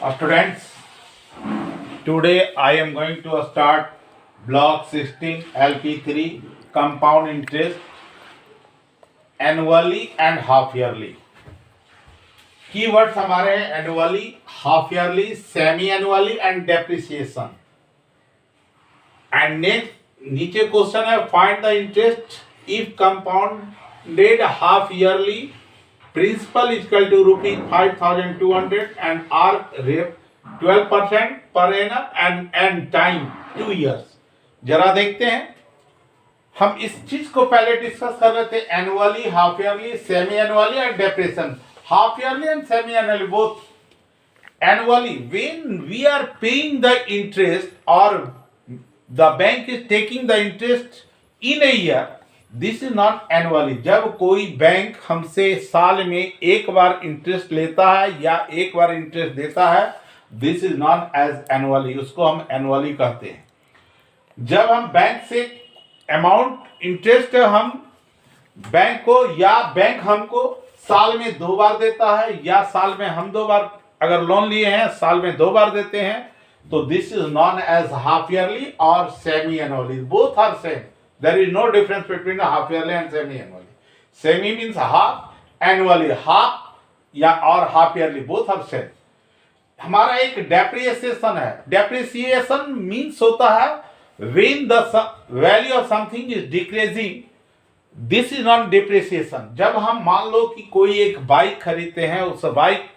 Students, today I am going to start block 16 LP3 compound interest annually and half yearly. Keywords हमारे हैं annually, half yearly, semi annually and depreciation. And next नीचे question है find the interest if compounded half yearly. Principal is equal to rupees 5,200 and R rate 12% per annum and time 2 years. जरा देखते हैं, हम इस चीज को पहले डिस्कस कर रहे थे annually, half yearly, semi annually and depreciation. Half yearly and semi annually both. Annually, when we are paying the interest or the bank is taking the interest in a year, this is not annually. जब कोई bank हमसे साल में एक बार interest लेता है या एक बार इंटरेस्ट देता है, this is not as annually. उसको हम एनुअली कहते हैं. जब हम बैंक से अमाउंट इंटरेस्ट हम बैंक को या बैंक हमको साल में 2 बार देता है या साल में हम 2 बार अगर लोन लिए हैं साल में 2 बार देते हैं, तो this is known as half yearly और semi annually. Both are same. There is no difference between a half yearly and semi annually. Semi means half, annually half या और half yearly both are same. हमारा एक depreciation है. Depreciation means होता है when the value of something is decreasing. This is not depreciation. जब हम मान लो कि कोई एक बाइक खरीदते हैं, उस बाइक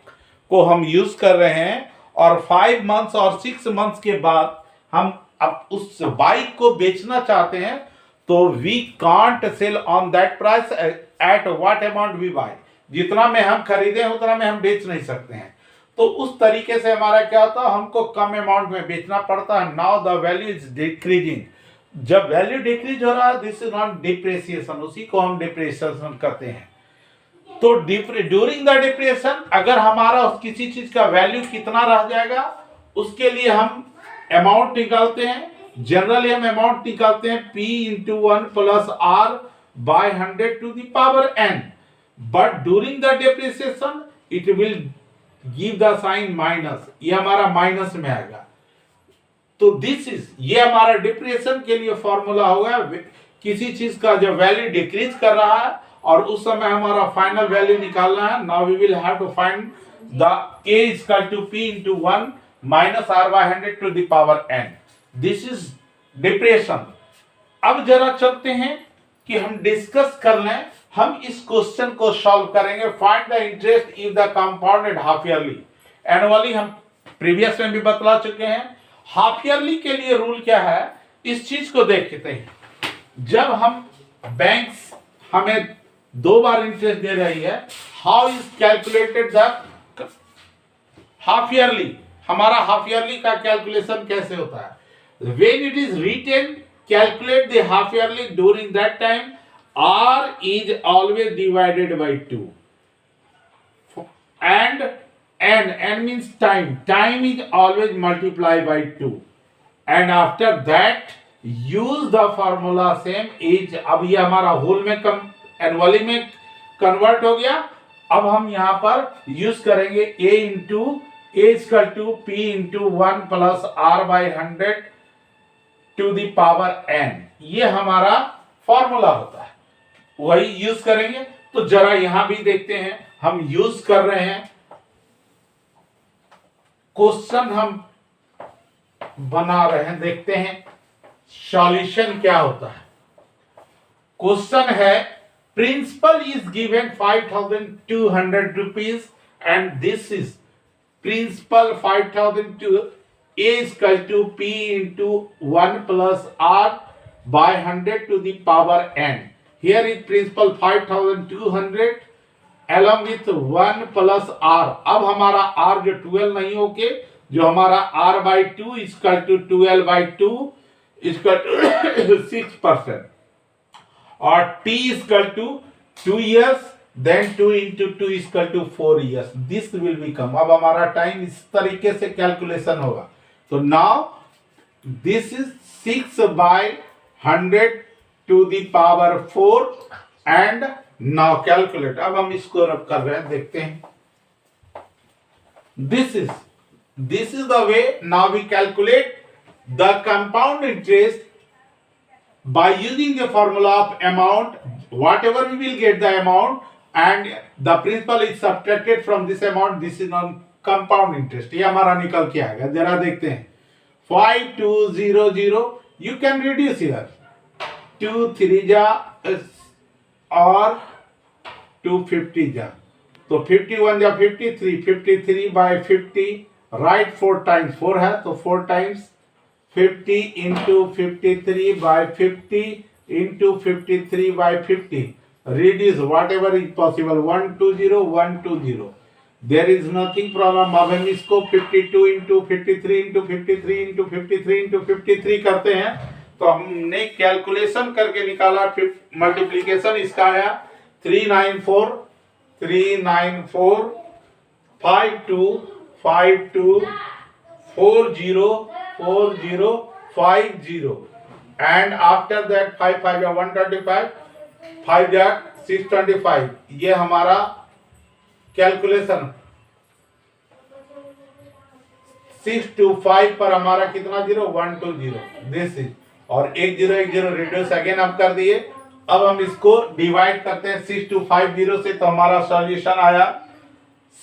को हम यूज कर रहे हैं और 5 months और 6 months के बाद हम अब उस बाइक को बेचना चाहते हैं, तो we can't sell on that price at what amount we buy. जितना में हम खरीदे उतना में हम बेच नहीं सकते हैं. तो उस तरीके से हमारा क्या होता है, हमको कम अमाउंट में बेचना पड़ता है. Now the value is decreasing. जब वैल्यू डिक्रीज हो रहा है, दिस इज नॉट डिप्रेसिएशन. उसी को हम डिप्रेसिएशन करते हैं. तो ड्यूरिंग द डिप्रेशन अगर हमारा किसी चीज का वैल्यू कितना रह जाएगा, उसके लिए हम अमाउंट निकालते हैं. जनरली हम अमाउंट निकालते हैं P into 1 plus R by 100 to the power n. But during the depreciation it will give the sign minus. ये हमारा माइनस में आएगा. तो दिस इज ये हमारा डिप्रेशन के लिए फॉर्मूला होगा. किसी चीज का जब वैल्यू डिक्रीज कर रहा है और उस समय हमारा फाइनल वैल्यू निकालना है. Now we will have to find the K is equal to P into 1 minus R by 100 to the power n. This is depression. अब जरा चलते हैं कि हम डिस्कस कर लें. हम इस क्वेश्चन को सॉल्व करेंगे. Find the interest if the compounded half yearly. Annually हम प्रीवियस में भी बतला चुके हैं. हाफ ईयरली के लिए रूल क्या है, इस चीज को देखते हैं. जब हम बैंक्स हमें 2 बार इंटरेस्ट दे रही है, how is calculated the half yearly. हमारा हाफ ईयरली का कैलकुलेशन कैसे होता है. When it is written, calculate the half yearly. During that time, R is always divided by 2. And N means time. Time is always multiplied by 2. And after that, use the formula same age. अब ये हमारा whole में annually में convert हो गया. अब हम यहाँ पर यूज करेंगे A into A is equal to P into 1 plus R by 100 to the power n. ये हमारा फॉर्मूला होता है, वही यूज करेंगे. तो जरा यहां भी देखते हैं, हम यूज कर रहे हैं. क्वेश्चन हम बना रहे हैं, देखते हैं सॉल्यूशन क्या होता है. क्वेश्चन है principal is given 5,200 rupees and this is principal 5,200. A is equal to P into 1 plus R by 100 to the power n. Here is principal 5,200 along with 1 plus R. अब हमारा R जो 12 नहीं होके जो हमारा R by 2 is equal to 12 by 2 is equal to 6%. और T is equal to 2 years. Then 2 into 2 is equal to 4 years. This will become. अब हमारा टाइम इस तरीके से कैलकुलेशन होगा. So now this is 6 by 100 to the power 4 and now calculate. अब हम इसको रब कर रहे हैं, देखते हैं. This is This is the way now we calculate the compound interest by using the formula of amount. Whatever we will get the amount and the principal is subtracted from this amount. This is non compound interest. ये हमारा निकल के आएगा. जरा देखते हैं. 5200. You can reduce here. 2 3 जा और 250 जा. तो 51 जा 53. 53 by 50. राइट 4 टाइम्स 4 है तो 4 times 50 into 53 by 50 into 53 by 50. Reduce whatever is possible. 120 120. There is nothing problem. अब हम इसको 52 इंटू 53 इंटू 53 इंटू 53 इंटू 53 करते हैं तो हमने कैलकुलेशन करके निकाला. मल्टीप्लीकेशन इसका आया 394 52 52 40 40 50 and after that 5 5 या 125 5 या 625. ये हमारा कैलकुलेशन 625 पर हमारा कितना 0 120. दिस इज और 1010 रिड्यूस अगेन हम कर दिए. अब हम इसको डिवाइड करते हैं 6250 से तो हमारा सॉल्यूशन आया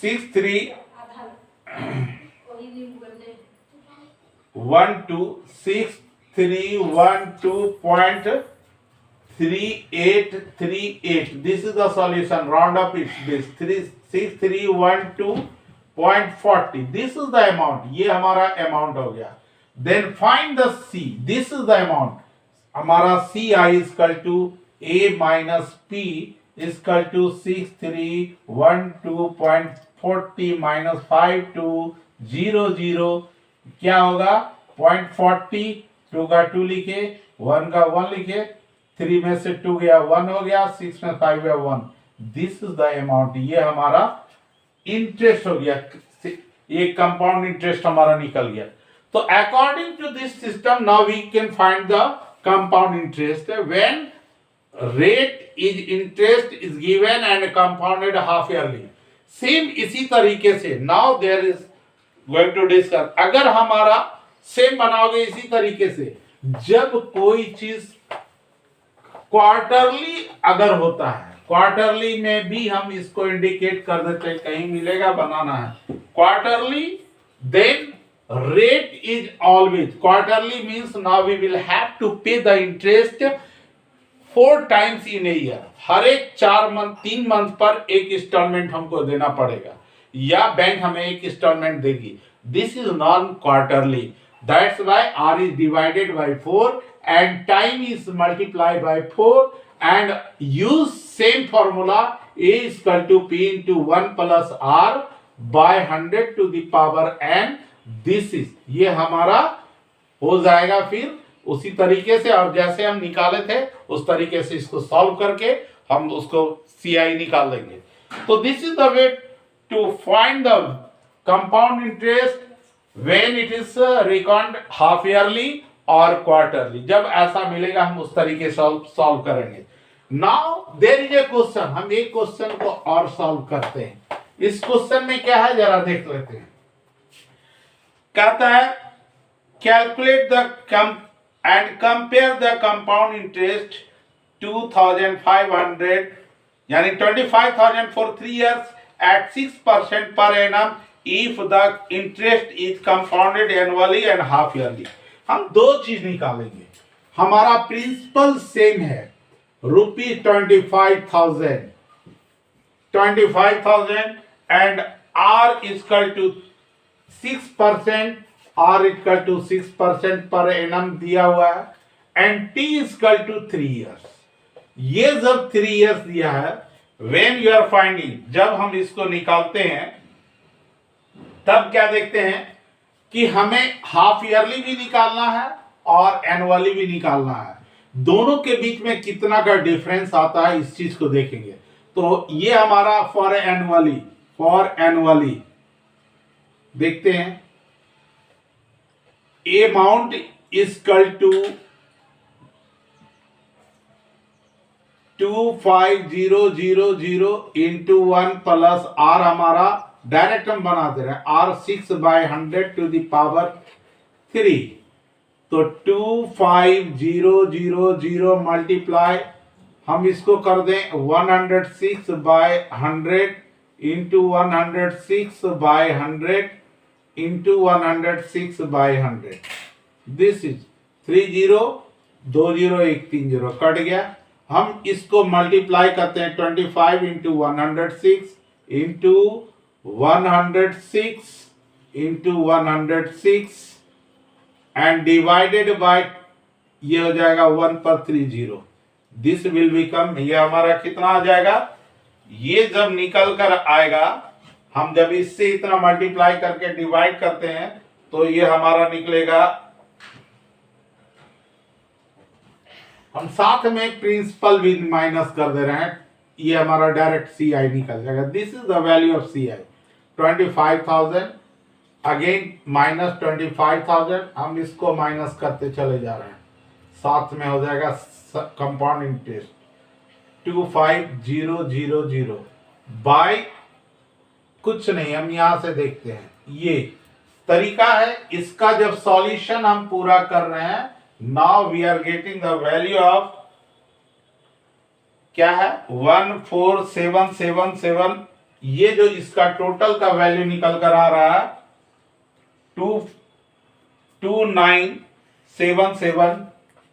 6312.3838. This is the solution. Round up it this 6312.40. This is the amount. ये हमारा amount हो गया. Then find the C. This is the amount. हमारा CI is equal to A minus P is equal to 6312.40 minus 5200. क्या होगा 0.40. 2 का 2 लिखे 1 का 1 लिखे 3 में से 2 गया 1 हो गया 6 में 5 गया 1. This is the amount. ये हमारा इंटरेस्ट हो गया. ये कंपाउंड इंटरेस्ट हमारा निकल गया. तो according to this system now we can find the compound interest when rate is interest is given and compounded half yearly. Same इसी तरीके से now there is going to discuss. अगर हमारा सेम बनाओगे इसी तरीके से जब कोई चीज क्वार्टरली अगर होता है क्वार्टरली में भी हम इसको इंडिकेट कर देते हैं. कहीं मिलेगा बनाना है quarterly. Then rate is always quarterly means now we will have to pay the interest 4 times in a year. हर एक 3 मंथ पर एक इंस्टॉलमेंट हमको देना पड़ेगा या बैंक हमें एक इंस्टॉलमेंट देगी. This is non quarterly. That's why R is divided by 4 and time is multiplied by 4 and use same formula. A is equal to P into 1 plus R by 100 to the power n. This is ये हमारा हो जाएगा फिर उसी तरीके से और जैसे हम निकाले थे उस तरीके से इसको सॉल्व करके हम उसको CI निकाल लेंगे. तो this is the way to find the compound interest when it is record half yearly और क्वार्टरली. जब ऐसा मिलेगा हम उस तरीके से सॉल्व करेंगे. Now there is a question. हम एक क्वेश्चन को और सॉल्व करते हैं. इस क्वेश्चन में क्या है जरा देख लेते हैं. कहता है calculate the and compare the compound interest 2500 यानी 25,000 for 3 years at 6% per annum if the interest is compounded annually and half yearly. हम दो चीज निकालेंगे. हमारा प्रिंसिपल सेम है ₹25,000 and R is equal to 6%. R equal to 6% per annum दिया हुआ है and T equal to 3 years. ये जब 3 years दिया है व्हेन यू आर फाइंडिंग जब हम इसको निकालते हैं तब क्या देखते हैं कि हमें हाफ ईयरली भी निकालना है और एनुअली भी निकालना है. दोनों के बीच में कितना का डिफरेंस आता है इस चीज को देखेंगे. तो ये हमारा फॉर एनुअली देखते हैं. amount is equal to 25,000 into 1 plus R हमारा डायरेक्ट हम बना दे रहे हैं, R6/100 टू द पावर 3, तो 25000 मल्टीप्लाई, हम इसको कर दें 106/100 into 106/100 into 106/100, this is 30, 20130 cut गया। हम इसको मल्टीप्लाई करते हैं 25 into 106 into 106 into 106 and divided by, ये हो जाएगा 1 पर 30, दिस विल बिकम, ये हमारा कितना आ जाएगा, ये जब निकल कर आएगा, हम जब इससे इतना मल्टीप्लाई करके डिवाइड करते हैं तो ये हमारा निकलेगा, हम साथ में प्रिंसिपल भी माइनस कर दे रहे हैं, ये हमारा डायरेक्ट CI निकल जाएगा। This is the value of CI 25,000, again minus 25,000, हम इसको माइनस करते चले जा रहे हैं, साथ में हो जाएगा कंपाउंड इंटरेस्ट 25,000 बाय कुछ नहीं, हम यहां से देखते हैं, ये तरीका है इसका। जब सॉल्यूशन हम पूरा कर रहे हैं, now we are getting the value of, क्या है 14777, ये जो इसका टोटल का वैल्यू निकल कर आ रहा है 2977,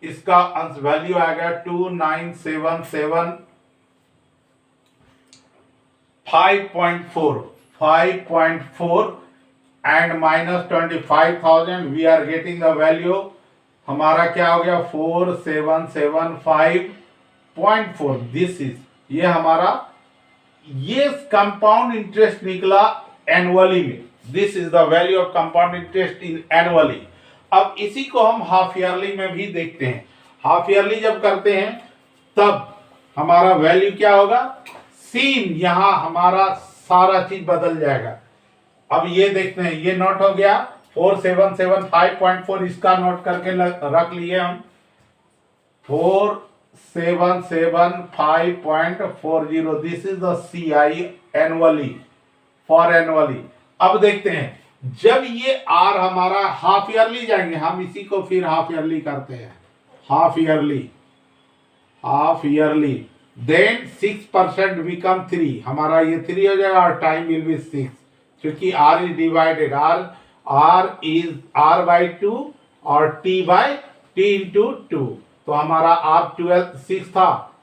इसका वैल्यू आएगा 2977 5.4 and minus 25,000, we are getting the value, हमारा क्या हो गया 4775.4, दिस इज, ये हमारा, ये कंपाउंड इंटरेस्ट निकला एनुअली में, this is the value of compound interest in annually. अब इसी को हम हाफ ईयरली में भी देखते हैं, हाफ ईयरली जब करते हैं तब हमारा वैल्यू क्या होगा, सेम, यहां हमारा सारा चीज बदल जाएगा। अब ये देखते हैं, ये नोट हो गया 4775.4, इसका नोट करके रख लिए हम 4775.40, this is the CI annually, for annually. अब देखते हैं, जब ये R हमारा हाफ ईयरली जाएंगे, हम इसी को फिर हाफ ईयरली करते हैं, हाफ ईयरली, देन 6% बिकम 3, हमारा ये 3 हो जाएगा और टाइम विल बी 6, क्योंकि R is divided, R is R/2 और T इंटू 2, तो हमारा R 6 था,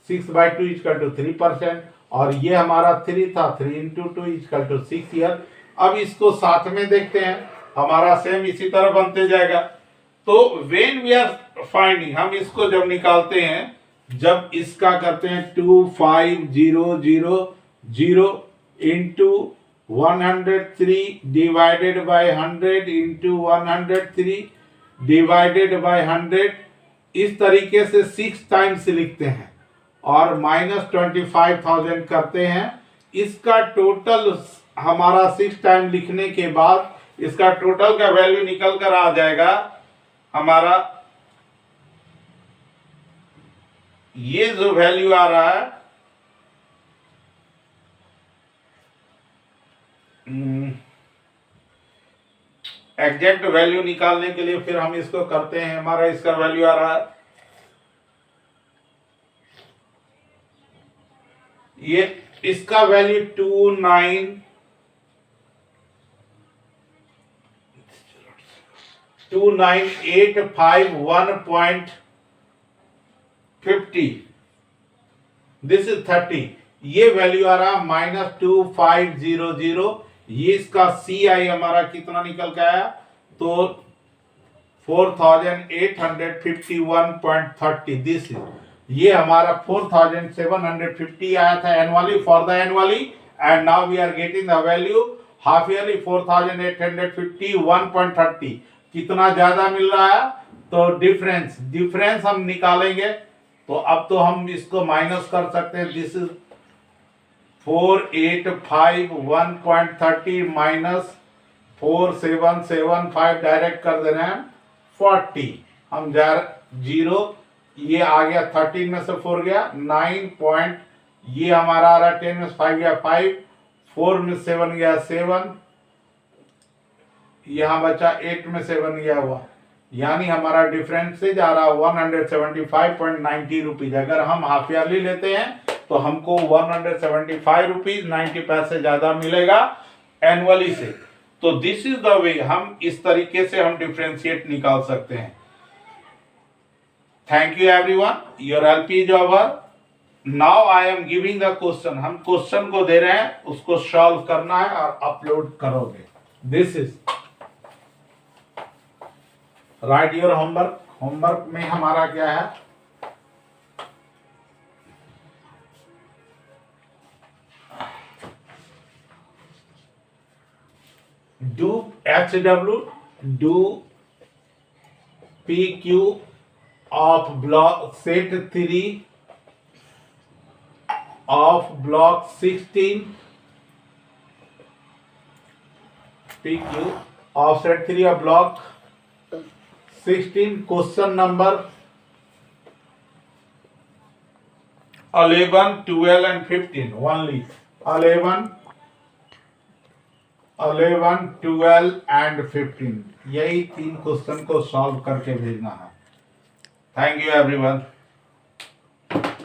6/2 इक्वल टू 3%, और ये हमारा 3 था, 3 इंटू 2 इक्वल टू 6 ईयर। अब इसको साथ में देखते हैं, हमारा सेम इसी तरह बनते जाएगा। तो व्हेन वी आर फाइंडिंग, हम इसको जब निकालते हैं, जब इसका करते हैं 25,000 into 103 divided by 100 into 103 divided by 100, इस तरीके से 6 टाइम्स लिखते हैं और माइनस 25,000 करते हैं। इसका टोटल हमारा 6 टाइम लिखने के बाद इसका टोटल का वैल्यू निकल कर आ जाएगा हमारा, ये जो वैल्यू आ रहा है एग्जैक्ट वैल्यू निकालने के लिए फिर हम इसको करते हैं, हमारा इसका वैल्यू आ रहा है, ये इसका वैल्यू 29851.50, दिस इज 30, ये वैल्यू आ रहा -2500, ये इसका CI हमारा कितना निकल के आया, तो 4851.30, दिस इज, ये हमारा 4750 आया था annually, for the annually, and now we are getting the value half yearly 4851.30, कितना ज्यादा मिल रहा है, तो डिफरेंस हम निकालेंगे, तो अब तो हम इसको माइनस कर सकते हैं, दिस इज 4851.30 माइनस 4775, डायरेक्ट कर दे रहे हैं 40, हम जीरो, ये आ गया 13 में से 4 गया 9 पॉइंट, ये हमारा आ रहा है 10 में से 5 गया 5, 4 में 7 गया 7, यहाँ बचा 8 में 7 गया हुआ, यानी हमारा डिफरेंस से जा रहा 175.90 रुपीज। अगर हम हाफ ईयरली लेते हैं तो हमको 175 रुपीज 90 पैसे ज्यादा मिलेगा एनुअली से। तो दिस इज द वे, हम इस तरीके से हम डिफरेंशिएट निकाल सकते हैं। Thank you everyone, your help is over. Now I am giving the question, हम क्वेश्चन को दे रहे हैं, उसको सॉल्व करना है और अपलोड करोगे। This is right your homework. Homework में हमारा क्या है, do HW, do PQ of block set 3 of block 16, PQ of set 3 of block 16, question number 11, 12 and 15 only। 11, 12 and 15, यही 3 क्वेश्चन को सॉल्व करके भेजना है। Thank you everyone.